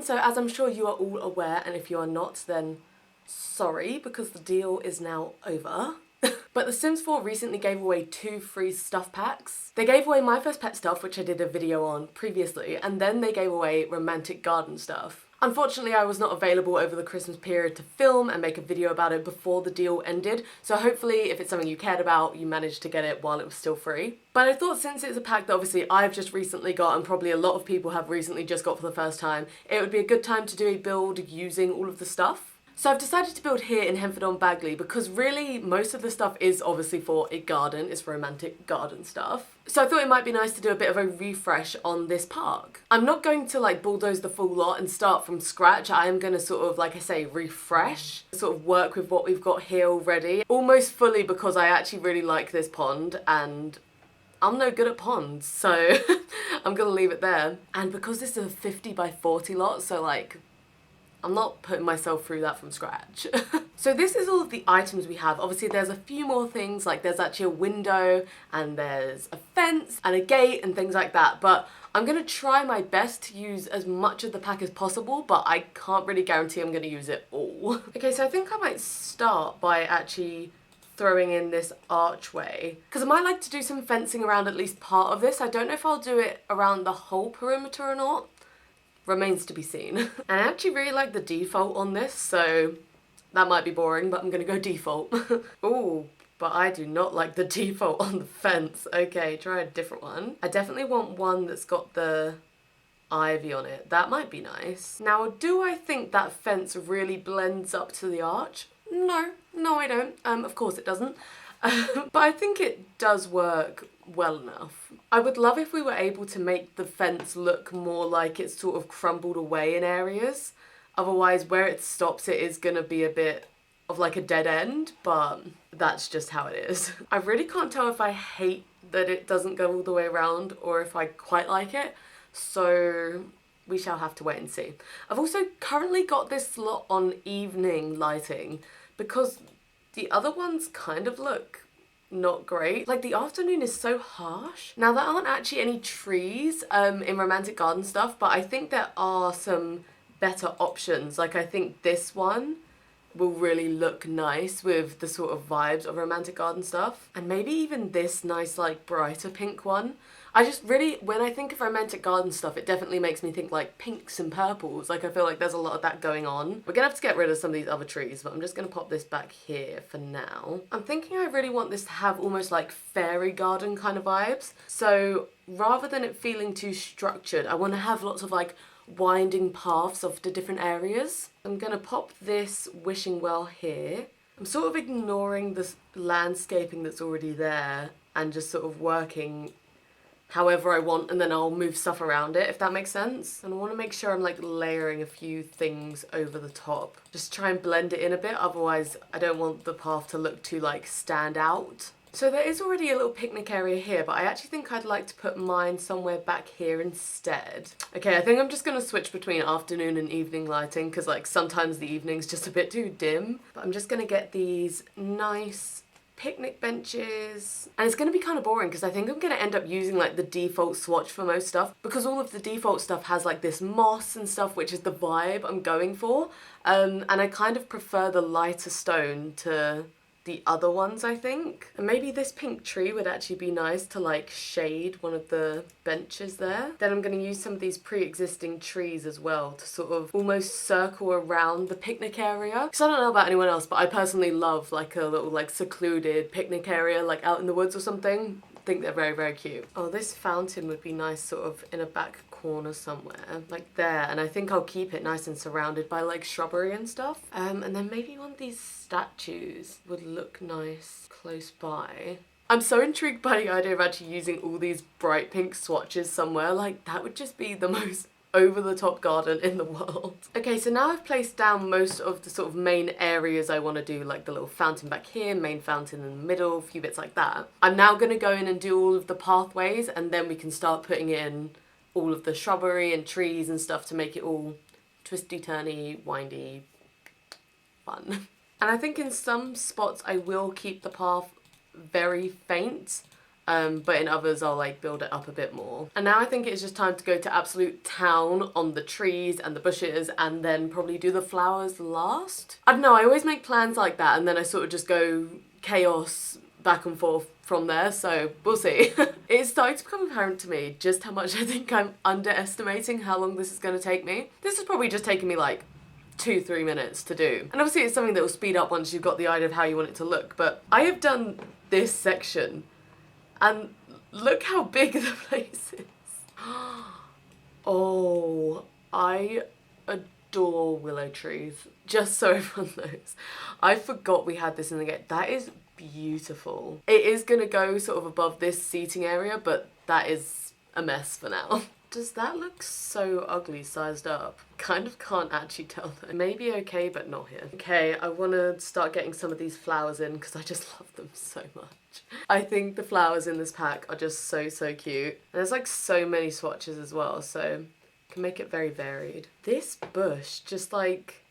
everyone, so as I'm sure you are all aware, and if you are not, then sorry, because the deal is now over. But The Sims 4 recently gave away 2 free stuff packs. They gave away My First Pet stuff, which I did a video on previously, and then they gave away romantic garden stuff. Unfortunately, I was not available over the Christmas period to film and make a video about it before the deal ended, so hopefully if it's something you cared about, you managed to get it while it was still free. But I thought since it's a pack that obviously I've just recently got, and probably a lot of people have recently just got for the first time, it would be a good time to do a build using all of the stuff. So I've decided to build here in Henford-on-Bagley because really most of the stuff is obviously for a garden, it's romantic garden stuff. So I thought it might be nice to do a bit of a refresh on this park. I'm not going to like bulldoze the full lot and start from scratch. I am going to sort of, like I say, refresh, sort of work with what we've got here already. Almost fully because I actually really like this pond and I'm no good at ponds, so I'm gonna leave it there. And because this is a 50 by 40 lot, so like, I'm not putting myself through that from scratch. So this is all of the items we have. Obviously there's a few more things, like there's actually a window and there's a fence and a gate and things like that, but I'm gonna try my best to use as much of the pack as possible, but I can't really guarantee I'm gonna use it all. Okay, so I think I might start by actually throwing in this archway, because I might like to do some fencing around at least part of this. I don't know if I'll do it around the whole perimeter or not. Remains to be seen. And I actually really like the default on this, so that might be boring, but I'm gonna go default. Ooh, but I do not like the default on the fence. Okay, try a different one. I definitely want one that's got the ivy on it. That might be nice. Now, do I think that fence really blends up to the arch? No, I don't. Of course it doesn't. But I think it does work well enough. I would love if we were able to make the fence look more like it's sort of crumbled away in areas. Otherwise, where it stops, it is gonna be a bit of like a dead end, but that's just how it is. I really can't tell if I hate that it doesn't go all the way around or if I quite like it, so we shall have to wait and see. I've also currently got this slot on evening lighting because the other ones kind of look not great. Like the afternoon is so harsh. Now there aren't actually any trees in romantic garden stuff, but I think there are some better options. Like I think this one will really look nice with the sort of vibes of romantic garden stuff. And maybe even this nice like brighter pink one. I just really, when I think of romantic garden stuff, it definitely makes me think like pinks and purples. Like I feel like there's a lot of that going on. We're gonna have to get rid of some of these other trees, but I'm just gonna pop this back here for now. I'm thinking I really want this to have almost like fairy garden kind of vibes. So rather than it feeling too structured, I wanna have lots of like winding paths off to different areas. I'm gonna pop this wishing well here. I'm sort of ignoring this landscaping that's already there and just sort of working however I want, and then I'll move stuff around it, if that makes sense. And I want to make sure I'm like layering a few things over the top. Just try and blend it in a bit, otherwise I don't want the path to look too like stand out. So there is already a little picnic area here, but I actually think I'd like to put mine somewhere back here instead. Okay, I think I'm just gonna switch between afternoon and evening lighting, because like sometimes the evening's just a bit too dim. But I'm just gonna get these nice picnic benches, and it's going to be kind of boring because I think I'm going to end up using like the default swatch for most stuff, because all of the default stuff has like this moss and stuff, which is the vibe I'm going for, and I kind of prefer the lighter stone to the other ones, I think. And maybe this pink tree would actually be nice to like shade one of the benches there. Then I'm going to use some of these pre-existing trees as well to sort of almost circle around the picnic area. Because I don't know about anyone else, but I personally love like a little like secluded picnic area like out in the woods or something. I think they're very, very cute. Oh, this fountain would be nice sort of in a back corner somewhere, like there, and I think I'll keep it nice and surrounded by like shrubbery and stuff. And then maybe one of these statues would look nice close by. I'm so intrigued by the idea of actually using all these bright pink swatches somewhere. Like that would just be the most over-the-top garden in the world. Okay, so now I've placed down most of the sort of main areas I want to do, like the little fountain back here, main fountain in the middle, a few bits like that. I'm now going to go in and do all of the pathways, and then we can start putting in all of the shrubbery and trees and stuff to make it all twisty-turny, windy, fun. And I think in some spots I will keep the path very faint, but in others I'll like build it up a bit more. And now I think it's just time to go to absolute town on the trees and the bushes, and then probably do the flowers last. I don't know, I always make plans like that and then I sort of just go chaos back and forth from there, so we'll see. It's starting to become apparent to me just how much I think I'm underestimating how long this is going to take me. This is probably just taking me like 2-3 minutes to do. And obviously it's something that will speed up once you've got the idea of how you want it to look, but I have done this section and look how big the place is. Oh, I adore willow trees. Just so everyone knows. I forgot we had this in the game. That is beautiful. It is gonna go sort of above this seating area, but that is a mess for now. Does that look so ugly sized up? Kind of can't actually tell though. Maybe okay, but not here. Okay, I want to start getting some of these flowers in because I just love them so much. I think the flowers in this pack are just so cute. And there's like so many swatches as well, so can make it very varied. This bush, just like,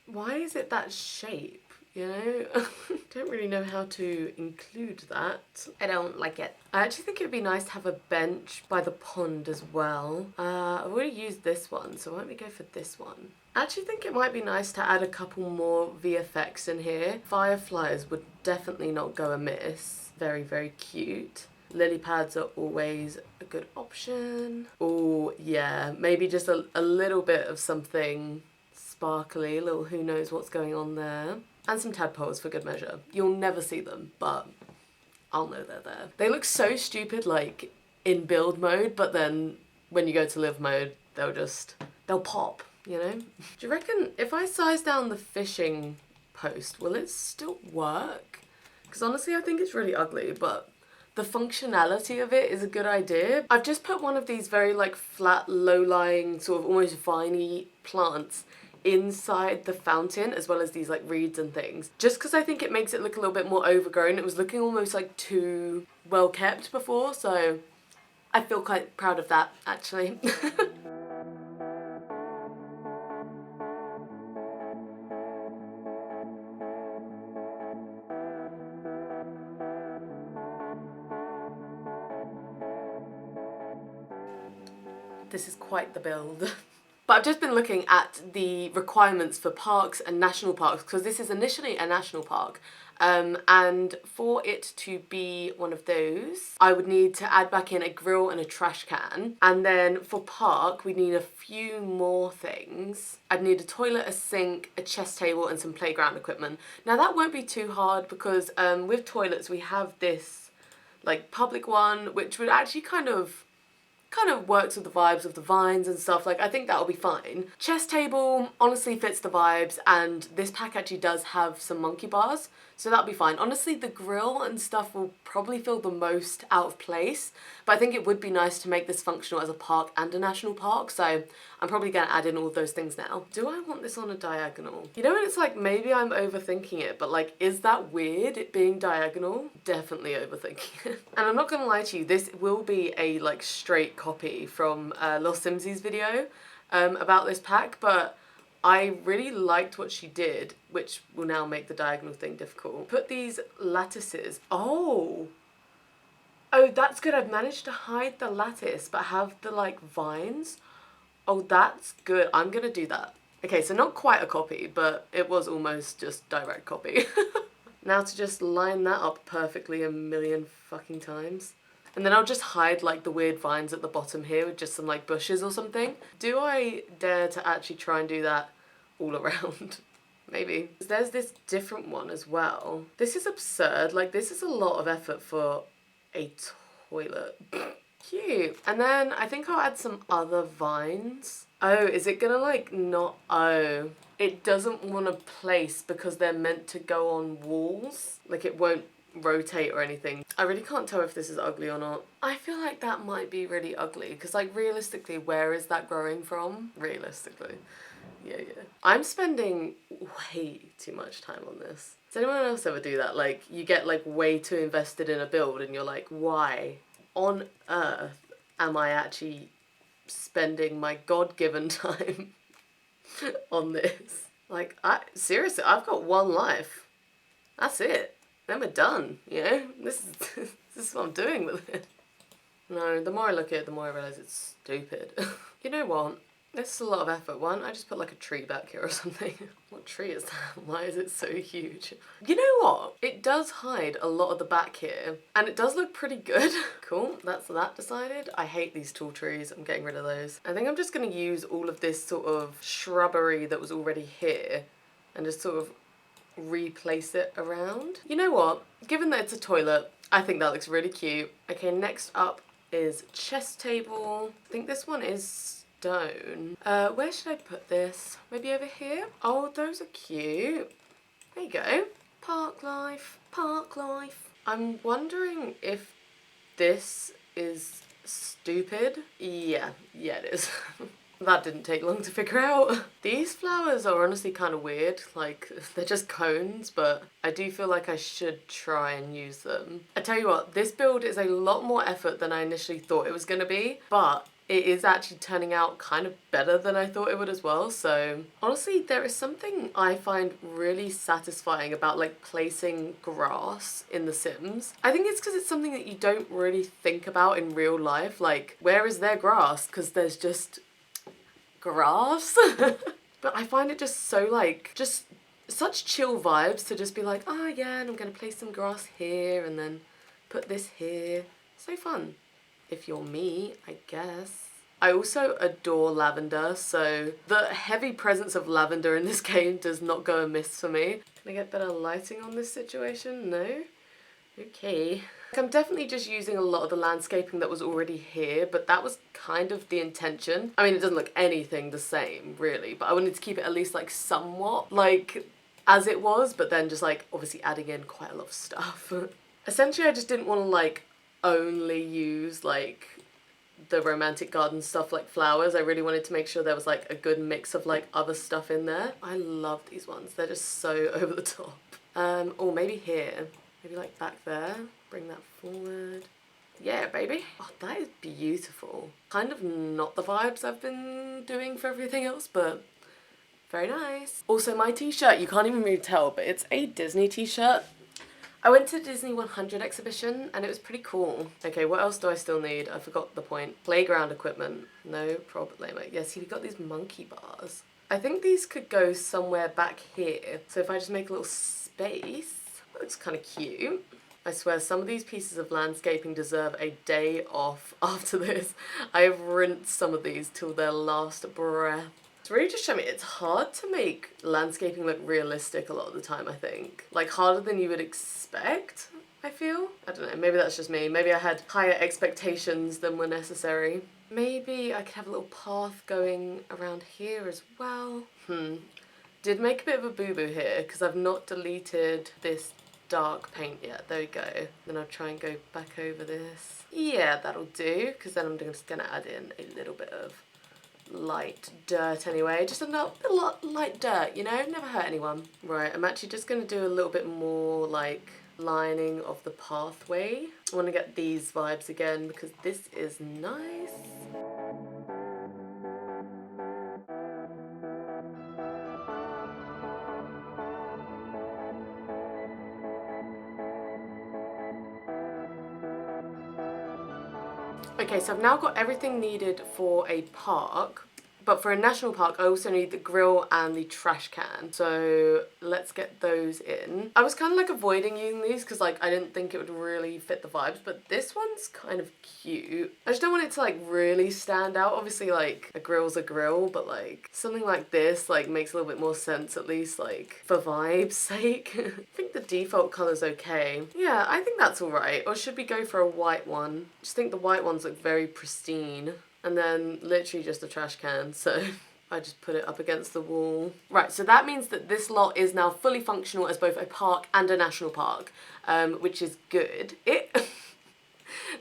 why is it that shape? You know, don't really know how to include that. I don't like it. I actually think it'd be nice to have a bench by the pond as well. I've already used this one, so why don't we go for this one? I actually think it might be nice to add a couple more VFX in here. Fireflies would definitely not go amiss. Very cute. Lily pads are always a good option. Oh yeah, maybe just a little bit of something sparkly, a little who knows what's going on there. And some tadpoles for good measure. You'll never see them, but I'll know they're there. They look so stupid, like, in build mode, but then when you go to live mode, they'll pop, you know? Do you reckon if I size down the fishing post, will it still work? Because honestly, I think it's really ugly, but the functionality of it is a good idea. I've just put one of these very, like, flat, low-lying, sort of almost viney plants inside the fountain, as well as these like reeds and things, just because I think it makes it look a little bit more overgrown. It was looking almost like too well kept before, so I feel quite proud of that actually. This is quite the build. But I've just been looking at the requirements for parks and national parks, because this is initially a national park. And for it to be one of those, I would need to add back in a grill and a trash can. And then for park, we need a few more things. I'd need a toilet, a sink, a chess table, and some playground equipment. Now that won't be too hard because with toilets, we have this like public one, which would actually kind of works with the vibes of the vines and stuff. Like, I think that'll be fine. Chess table honestly fits the vibes, and this pack actually does have some monkey bars, so that'll be fine. Honestly, the grill and stuff will probably feel the most out of place, but I think it would be nice to make this functional as a park and a national park, so I'm probably going to add in all of those things now. Do I want this on a diagonal? You know when it's like, maybe I'm overthinking it, but like, is that weird, it being diagonal? Definitely overthinking it. And I'm not going to lie to you, this will be a like straight copy from Lost Simsies video about this pack, but I really liked what she did, which will now make the diagonal thing difficult. Put these lattices. Oh, that's good. I've managed to hide the lattice, but have the like vines. Oh, that's good. I'm gonna do that. Okay, so not quite a copy, but it was almost just direct copy. Now to just line that up perfectly a million fucking times. And then I'll just hide like the weird vines at the bottom here with just some like bushes or something. Do I dare to actually try and do that all around? Maybe. There's this different one as well. This is absurd. Like, this is a lot of effort for a toilet. Cute. And then I think I'll add some other vines. Oh, is it gonna like not? Oh, it doesn't want to place because they're meant to go on walls. Like, it won't rotate or anything. I really can't tell if this is ugly or not. I feel like that might be really ugly because like realistically, where is that growing from? Realistically. Yeah. I'm spending way too much time on this. Does anyone else ever do that? Like, you get like way too invested in a build and you're like, why on earth am I actually spending my God-given time on this? Like, seriously, I've got one life. That's it. Then we're done, you know? This is This is what I'm doing with it. No, the more I look at it, the more I realise it's stupid. You know what? This is a lot of effort. Why don't I just put like a tree back here or something? What tree is that? Why is it so huge? You know what? It does hide a lot of the back here, and it does look pretty good. Cool, that's that decided. I hate these tall trees. I'm getting rid of those. I think I'm just going to use all of this sort of shrubbery that was already here and just sort of replace it around. You know what? Given that it's a toilet, I think that looks really cute. Okay, next up is chess table. I think this one is stone. Where should I put this? Maybe over here? Oh, those are cute. There you go. Park life, park life. I'm wondering if this is stupid. Yeah, it is. That didn't take long to figure out. These flowers are honestly kind of weird. Like, they're just cones, but I do feel like I should try and use them. I tell you what, this build is a lot more effort than I initially thought it was going to be, but it is actually turning out kind of better than I thought it would as well. So honestly, there is something I find really satisfying about like placing grass in The Sims. I think it's because it's something that you don't really think about in real life. Like, where is there grass? Because there's just grass. But I find it just so like, just such chill vibes to just be like, oh yeah, and I'm gonna place some grass here and then put this here. So fun. If you're me, I guess. I also adore lavender, so the heavy presence of lavender in this game does not go amiss for me. Can I get better lighting on this situation? No? Okay. I'm definitely just using a lot of the landscaping that was already here, but that was kind of the intention. I mean, it doesn't look anything the same, really, but I wanted to keep it at least like somewhat like as it was, but then just like obviously adding in quite a lot of stuff. Essentially, I just didn't want to like only use like the romantic garden stuff like flowers. I really wanted to make sure there was like a good mix of like other stuff in there. I love these ones. They're just so over the top. Or maybe here. Maybe like back there. Bring that forward. Yeah, baby. Oh, that is beautiful. Kind of not the vibes I've been doing for everything else, but very nice. Also, my t-shirt, you can't even really tell, but it's a Disney t-shirt. I went to the Disney 100 exhibition and it was pretty cool. Okay, what else do I still need? I forgot the point. Playground equipment. No problem. Yes, you've got these monkey bars. I think these could go somewhere back here. So if I just make a little space, that looks kind of cute. I swear some of these pieces of landscaping deserve a day off after this. I have rinsed some of these till their last breath. It's really just showing me it's hard to make landscaping look realistic a lot of the time, I think. Like harder than you would expect, I feel. I don't know, maybe that's just me. Maybe I had higher expectations than were necessary. Maybe I could have a little path going around here as well. Did make a bit of a boo-boo here because I've not deleted this dark paint yet. There we go. Then I'll try and go back over this. Yeah, that'll do, because then I'm just gonna add in a little bit of light dirt anyway. Just a lot light dirt, you know? Never hurt anyone. Right, I'm actually just gonna do a little bit more like lining of the pathway. I want to get these vibes again because this is nice. Okay, so I've now got everything needed for a park, but for a national park, I also need the grill and the trash can. So let's get those in. I was kind of like avoiding using these because like I didn't think it would really fit the vibes, but this one's kind of cute. I just don't want it to like really stand out. Obviously like a grill's a grill, but like something like this like makes a little bit more sense, at least like for vibes sake. I think the default color's okay. Yeah, I think that's all right. Or should we go for a white one? I just think the white ones look very pristine. And then literally just a trash can, so I just put it up against the wall. Right, so that means that this lot is now fully functional as both a park and a national park, which is good.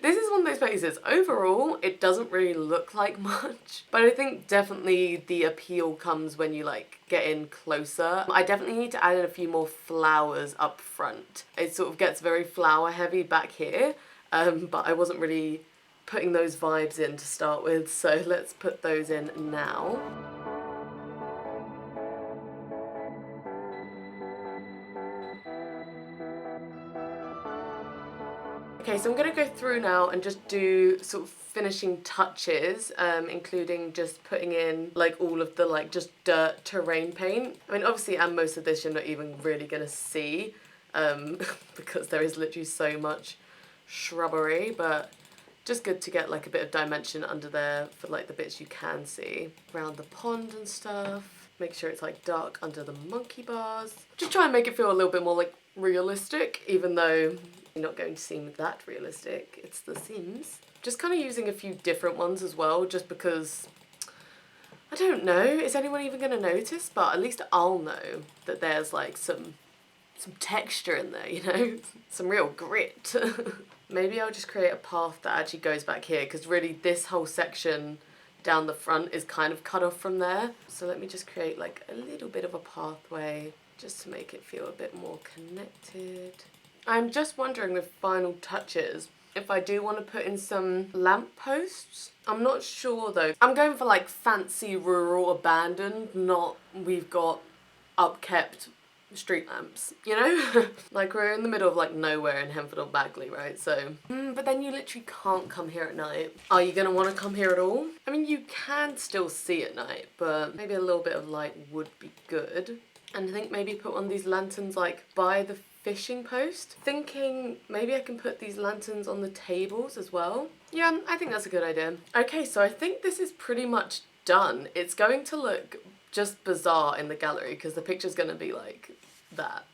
This is one of those places, overall, it doesn't really look like much, but I think definitely the appeal comes when you like get in closer. I definitely need to add in a few more flowers up front. It sort of gets very flower heavy back here, but I wasn't really putting those vibes in to start with, so let's put those in now. Okay, so I'm gonna go through now and just do sort of finishing touches, including just putting in like all of the like just dirt terrain paint. I mean, obviously, and most of this you're not even really gonna see, because there is literally so much shrubbery, but just good to get like a bit of dimension under there for like the bits you can see. Around the pond and stuff. Make sure it's like dark under the monkey bars. Just try and make it feel a little bit more like realistic, even though you're not going to seem that realistic. It's The Sims. Just kind of using a few different ones as well, just because, I don't know, is anyone even going to notice? But at least I'll know that there's like some texture in there, you know? Some real grit. Maybe I'll just create a path that actually goes back here, because really this whole section down the front is kind of cut off from there. So let me just create like a little bit of a pathway just to make it feel a bit more connected. I'm just wondering with final touches if I do want to put in some lamp posts. I'm not sure though. I'm going for like fancy rural abandoned, not we've got upkept street lamps, you know? Like we're in the middle of like nowhere in Henford-on-Bagley, right? So, but then you literally can't come here at night. Are you gonna want to come here at all? I mean, you can still see at night, but maybe a little bit of light would be good. And I think maybe put one of these lanterns like by the fishing post. Thinking maybe I can put these lanterns on the tables as well. Yeah, I think that's a good idea. Okay, so I think this is pretty much done. It's going to look just bizarre in the gallery because the picture's gonna be like that.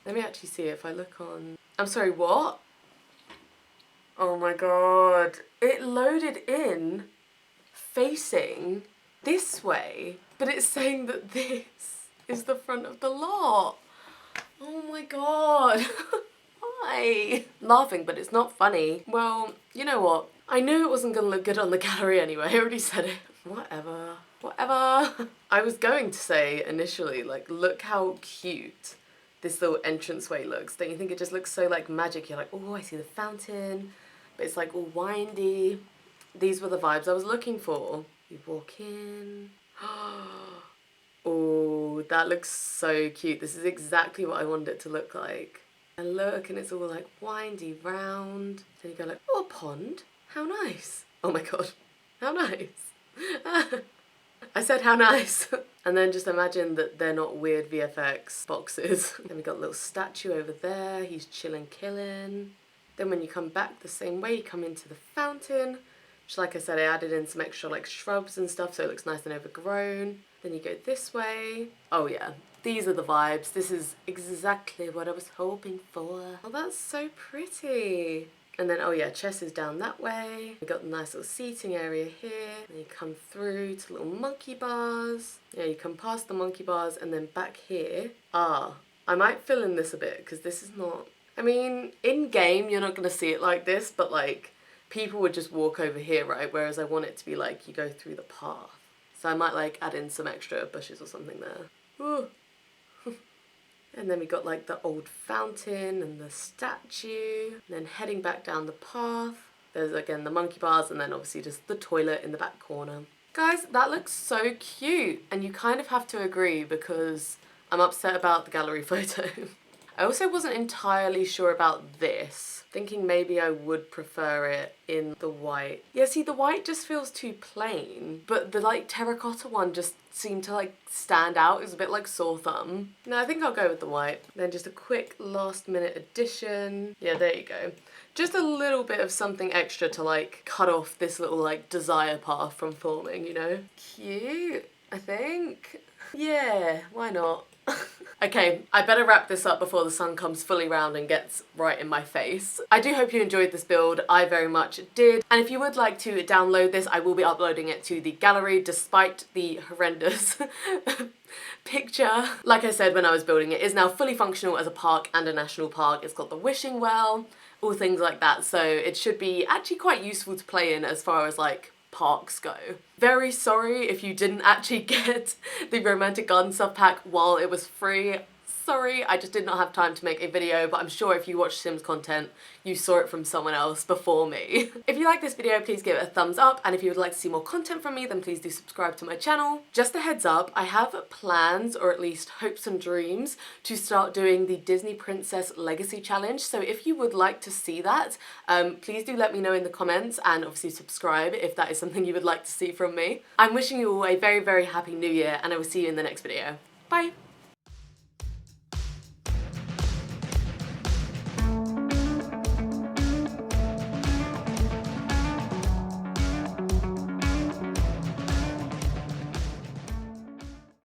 Let me actually see if I look on... I'm sorry, what? Oh my god. It loaded in facing this way, but it's saying that this is the front of the lot. Oh my god. Why? Laughing, but it's not funny. Well, you know what? I knew it wasn't gonna look good on the gallery anyway. I already said it. Whatever. I was going to say initially, like, look how cute this little entranceway looks. Don't you think it just looks so, like, magic? You're like, oh, I see the fountain, but it's, like, all windy. These were the vibes I was looking for. You walk in. Oh, that looks so cute. This is exactly what I wanted it to look like. And look, and it's all, like, windy round. Then you go, like, oh, a pond? How nice. Oh, my God. How nice. I said how nice. And then just imagine that they're not weird VFX boxes. Then we got a little statue over there. He's chilling, killing. Then when you come back the same way, you come into the fountain, which, like I said, I added in some extra like shrubs and stuff so it looks nice and overgrown. Then you go this way. Oh yeah, these are the vibes. This is exactly what I was hoping for. Oh, that's so pretty. And then, oh yeah, chess is down that way. We got the nice little seating area here. And you come through to little monkey bars. Yeah, you come past the monkey bars and then back here. Ah, I might fill in this a bit because this is not... I mean, in game, you're not going to see it like this, but like, people would just walk over here, right? Whereas I want it to be like, you go through the path. So I might like add in some extra bushes or something there. Ooh. And then we got like the old fountain and the statue. And then heading back down the path, there's again the monkey bars and then obviously just the toilet in the back corner. Guys, that looks so cute. And you kind of have to agree because I'm upset about the gallery photo. I also wasn't entirely sure about this. Thinking maybe I would prefer it in the white. Yeah, see, the white just feels too plain, but the like terracotta one just seemed to like stand out. It was a bit like sore thumb. No, I think I'll go with the white. Then just a quick last minute addition. Yeah, there you go. Just a little bit of something extra to like cut off this little like desire path from forming, you know? Cute, I think. Yeah, why not? Okay, I better wrap this up before the sun comes fully round and gets right in my face. I do hope you enjoyed this build. I very much did. And if you would like to download this, I will be uploading it to the gallery despite the horrendous picture. Like I said when I was building it, is now fully functional as a park and a national park. It's got the wishing well, all things like that. So it should be actually quite useful to play in as far as like parks go. Very sorry if you didn't actually get the romantic garden stuff pack while it was free. Sorry, I just did not have time to make a video, but I'm sure if you watch Sims content, you saw it from someone else before me. If you like this video, please give it a thumbs up, and if you would like to see more content from me, then please do subscribe to my channel. Just a heads up, I have plans, or at least hopes and dreams, to start doing the Disney Princess Legacy Challenge, so if you would like to see that, please do let me know in the comments, and obviously subscribe if that is something you would like to see from me. I'm wishing you all a very, very happy new year, and I will see you in the next video. Bye!